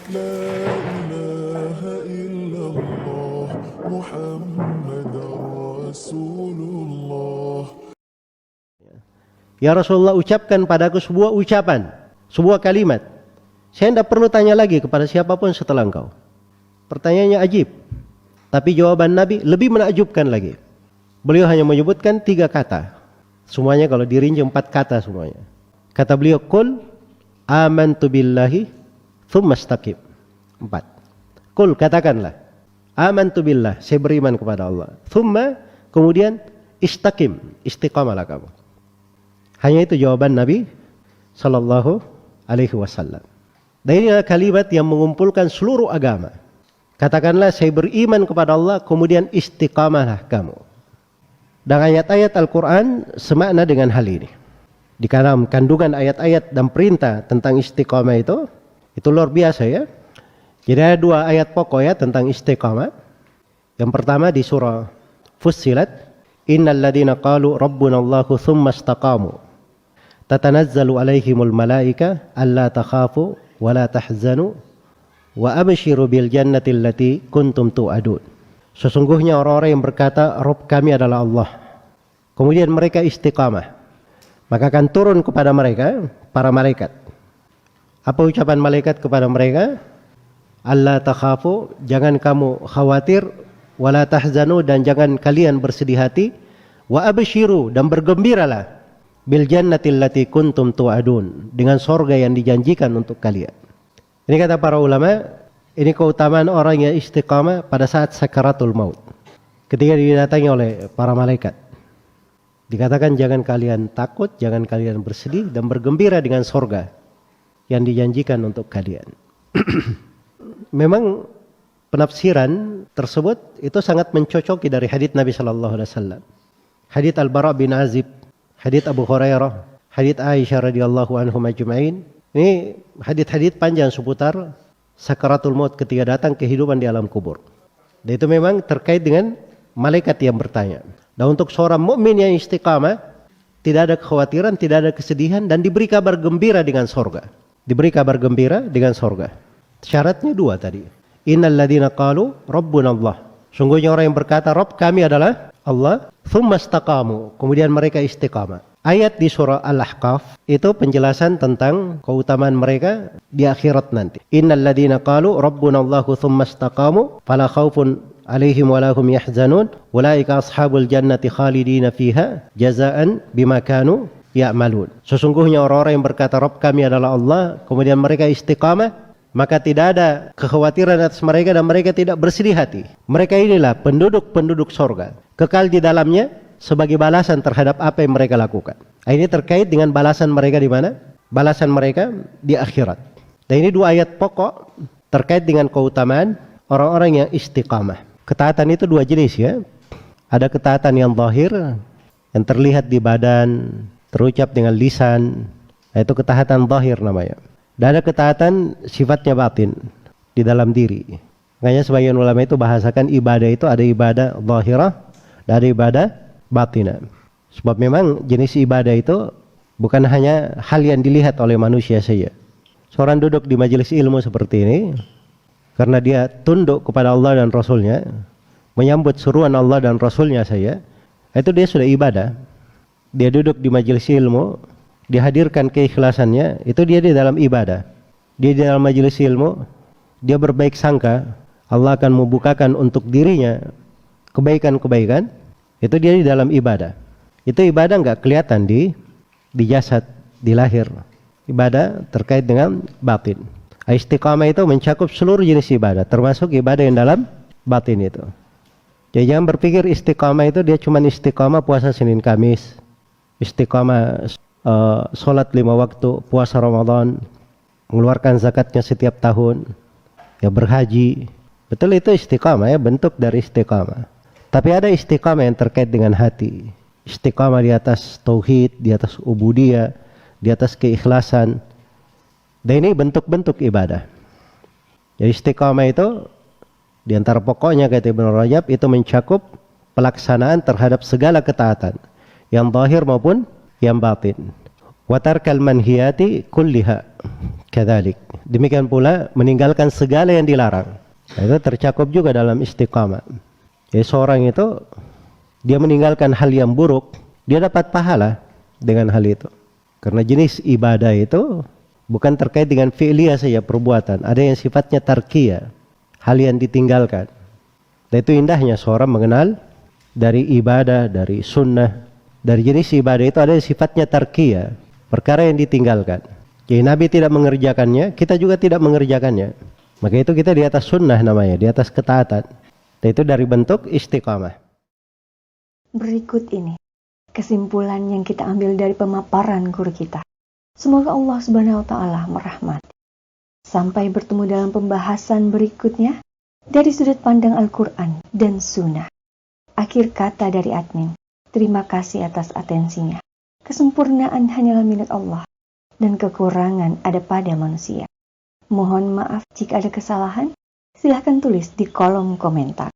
لا إله إلا الله محمد رسول الله. Ya Rasulullah, ucapkan padaku sebuah ucapan, sebuah kalimat. Saya tidak perlu tanya lagi kepada siapapun setelah engkau. Pertanyaannya ajib, tapi jawaban Nabi lebih menakjubkan lagi. Beliau hanya menyebutkan 3 kata. Semuanya kalau dirinci 4 kata semuanya. Kata beliau, Qul amantu billahi thumma istaqim. 4. Qul, katakanlah, amantu billah, saya beriman kepada Allah. Thumma, kemudian istaqim, istiqamalah kamu. Hanya itu jawaban Nabi sallallahu alaihi wasallam. Dan ini adalah kalimat yang mengumpulkan seluruh agama. Katakanlah saya beriman kepada Allah, kemudian istiqamahlah kamu. Dan ayat-ayat Al-Quran semakna dengan hal ini. Di dalam kandungan ayat-ayat dan perintah tentang istiqamah itu luar biasa ya. Jadi ada 2 ayat pokok ya tentang istiqamah. Yang pertama di surah Fussilat, innal ladina qalu rabbuna Allahu thumma istaqamu tatanazzalu alaihimul malaika alla takhafu wa la tahzanu wa abshiru bil jannati allati kuntum tu'adun. Sesungguhnya orang-orang yang berkata Rabb kami adalah Allah, kemudian mereka istiqamah, maka akan turun kepada mereka para malaikat. Apa ucapan malaikat kepada mereka? Alla takhafu, jangan kamu khawatir, wa la tahzanu, dan jangan kalian bersedih hati, wa abshiru, dan bergembiralah, bil jannati allati kuntum tu'adun, dengan sorga yang dijanjikan untuk kalian. Ini kata para ulama, ini keutamaan orang yang istiqamah pada saat sakaratul maut, ketika didatangi oleh para malaikat. Dikatakan jangan kalian takut, jangan kalian bersedih, dan bergembira dengan sorga yang dijanjikan untuk kalian. Memang penafsiran tersebut itu sangat mencocoki dari hadits Nabi Sallallahu Alaihi Wasallam. Hadits Al-Bara bin Azib, hadits Abu Hurairah, hadits Aisyah radhiyallahu anhum ajma'in. Ini hadits-hadits panjang seputar sakaratul maut ketika datang kehidupan di alam kubur. Dan itu memang terkait dengan malaikat yang bertanya. Dan untuk seorang mukmin yang istiqamah, tidak ada kekhawatiran, tidak ada kesedihan, dan diberi kabar gembira dengan sorga. Diberi kabar gembira dengan sorga. Syaratnya 2 tadi. Innal ladina qalu rabbuna Allah. Sungguhnya orang yang berkata Rabb kami adalah Allah, thumma istaqamu, kemudian mereka istiqamah. Ayat di surah Al-Ahqaf itu penjelasan tentang keutamaan mereka di akhirat nanti. Innal ladina qalu rabbuna Allahu thumma istaqamu fala khaufun alaihim wala hum yahzanun ulaika ashabul jannati khalidina fiha jazaan bima kanu ya'malun. Sesungguhnya orang-orang yang berkata Rabb kami adalah Allah, kemudian mereka istiqamah, maka tidak ada kekhawatiran atas mereka dan mereka tidak bersedih hati. Mereka inilah penduduk-penduduk sorga, kekal di dalamnya sebagai balasan terhadap apa yang mereka lakukan. Ini terkait dengan balasan mereka di mana? Balasan mereka di akhirat. Dan ini 2 ayat pokok terkait dengan keutamaan orang-orang yang istiqamah. Ketaatan itu 2 jenis ya. Ada ketaatan yang zahir, yang terlihat di badan, terucap dengan lisan, itu ketaatan zahir namanya. Dan ada ketaatan sifatnya batin, di dalam diri. Makanya sebagian ulama itu bahasakan ibadah itu ada ibadah zahirah dan ada ibadah batinah. Sebab memang jenis ibadah itu bukan hanya hal yang dilihat oleh manusia saja. Seorang duduk di majelis ilmu seperti ini, karena dia tunduk kepada Allah dan Rasulnya, menyambut seruan Allah dan Rasulnya saja, itu dia sudah ibadah. Dia duduk di majelis ilmu, dihadirkan keikhlasannya, itu dia di dalam ibadah. Dia di dalam majelis ilmu, dia berbaik sangka, Allah akan membukakan untuk dirinya kebaikan-kebaikan, itu dia di dalam ibadah. Itu ibadah nggak kelihatan di jasad, di lahir. Ibadah terkait dengan batin. Istiqamah itu mencakup seluruh jenis ibadah, termasuk ibadah yang dalam batin itu. Jadi jangan berpikir istiqamah itu dia cuma istiqamah puasa Senin Kamis, istiqamah sholat 5 waktu, puasa Ramadan, mengeluarkan zakatnya setiap tahun, ya berhaji. Betul, itu istiqamah ya, bentuk dari istiqamah. Tapi ada istiqamah yang terkait dengan hati. Istiqamah di atas tauhid, di atas ubudiyah, di atas keikhlasan. Dan ini bentuk-bentuk ibadah. Jadi istiqamah itu di antara pokoknya kata Ibnu Rajab itu mencakup pelaksanaan terhadap segala ketaatan, yang zahir maupun yang batin. Wa tarkal manhiyati kulliha, kadzalik. Demikian pula meninggalkan segala yang dilarang. Nah, itu tercakup juga dalam istiqamah. Ya, seorang itu dia meninggalkan hal yang buruk, dia dapat pahala dengan hal itu. Karena jenis ibadah itu bukan terkait dengan fi'liyah saja perbuatan, ada yang sifatnya tarkiyah, hal yang ditinggalkan. Dan itu indahnya seorang mengenal dari ibadah, dari sunnah, dari jenis ibadah itu ada yang sifatnya tarkiyah, perkara yang ditinggalkan. Jadi Nabi tidak mengerjakannya, kita juga tidak mengerjakannya. Maka itu kita di atas sunnah namanya, di atas ketaatan. Dan itu dari bentuk istiqamah. Berikut ini kesimpulan yang kita ambil dari pemaparan guru kita. Semoga Allah Subhanahu wa taala merahmati. Sampai bertemu dalam pembahasan berikutnya dari sudut pandang Al-Qur'an dan Sunnah. Akhir kata dari admin. Terima kasih atas atensinya. Kesempurnaan hanyalah milik Allah dan kekurangan ada pada manusia. Mohon maaf jika ada kesalahan. Silahkan tulis di kolom komentar.